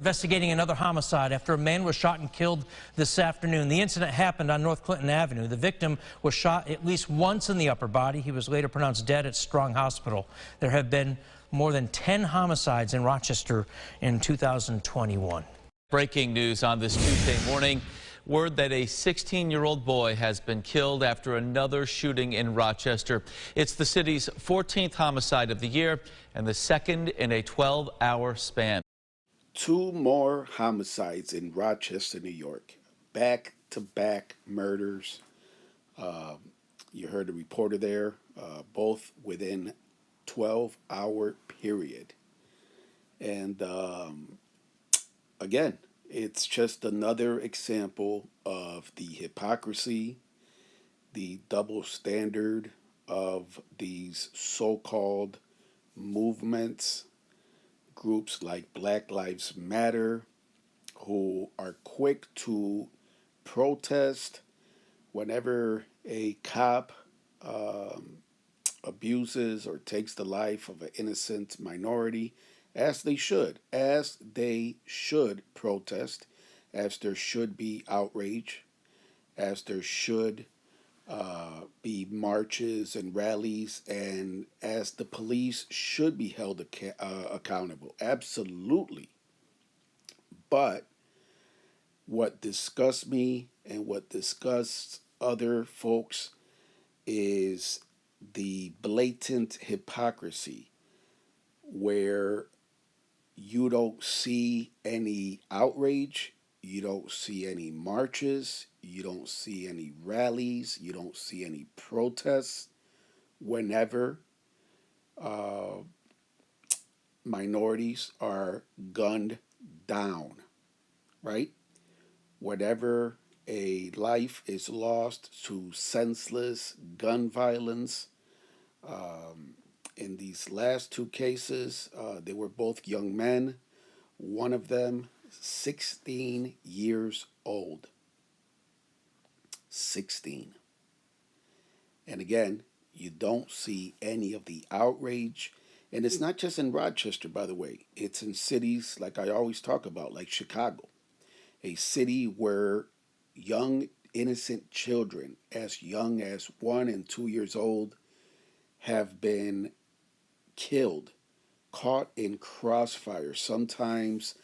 Investigating another homicide after a man was shot and killed this afternoon. The incident happened on North Clinton Avenue. The victim was shot at least once in the upper body. He was later pronounced dead at Strong Hospital. There have been more than 10 homicides in Rochester in 2021. Breaking news on this Tuesday morning. Word that a 16-year-old boy has been killed after another shooting in Rochester. It's the city's 14th homicide of the year and the second in a 12-hour span. 2 more homicides in Rochester, New York. Back-to-back murders. You heard the reporter there, both within 12-hour period. And again, it's just another example of the hypocrisy, the double standard of these so-called movements, groups like Black Lives Matter, who are quick to protest whenever a cop abuses or takes the life of an innocent minority, as they should protest, as there should be outrage, as there should be marches and rallies, and as the police should be held accountable. Absolutely. But what disgusts me and what disgusts other folks is the blatant hypocrisy where you don't see any outrage, you don't see any marches, you don't see any rallies, you don't see any protests whenever minorities are gunned down, right? Whenever a life is lost to senseless gun violence. In these last 2 cases, they were both young men, one of them 16 years old. 16. And again, you don't see any of the outrage. And it's not just in Rochester, by the way. It's in cities like I always talk about, like Chicago, a city where young, innocent children, as young as 1 and 2 years old, have been killed, caught in crossfire, sometimes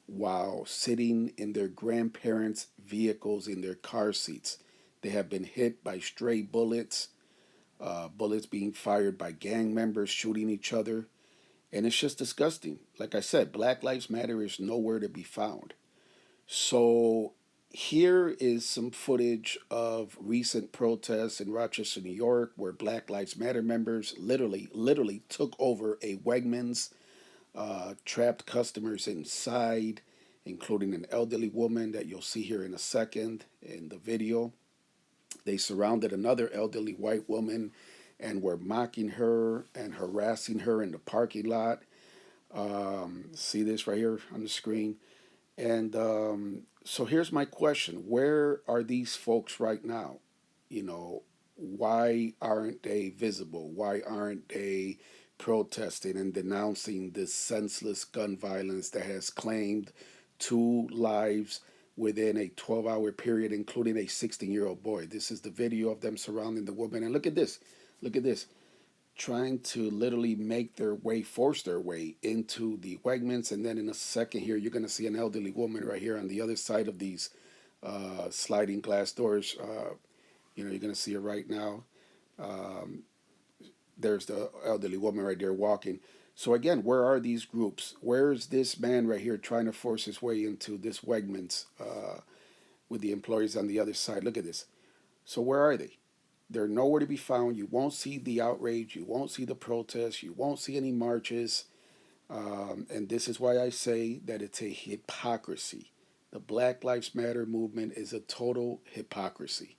while sitting in their grandparents' vehicles in their car seats. They have been hit by stray bullets, bullets being fired by gang members shooting each other. And it's just disgusting. Like I said, Black Lives Matter is nowhere to be found. So here is some footage of recent protests in Rochester, New York, where Black Lives Matter members literally took over a Wegmans, trapped customers inside, including an elderly woman that you'll see here in a second in the video. They surrounded another elderly white woman and were mocking her and harassing her in the parking lot. See this right here on the screen. And so here's my question. Where are these folks right now? You know, why aren't they visible? Why aren't they protesting and denouncing this senseless gun violence that has claimed 2 lives within a 12-hour period, including a 16-year-old boy? This is the video of them surrounding the woman. And look at this. Look at this. Trying to literally force their way into the Wegmans. And then in a second here, you're going to see an elderly woman right here on the other side of these sliding glass doors. You're going to see her right now. There's the elderly woman right there walking. So again, where are these groups? Where is this man right here trying to force his way into this Wegmans with the employees on the other side? Look at this. So where are they? They're nowhere to be found. You won't see the outrage. You won't see the protests. You won't see any marches. And this is why I say that it's a hypocrisy. The Black Lives Matter movement is a total hypocrisy.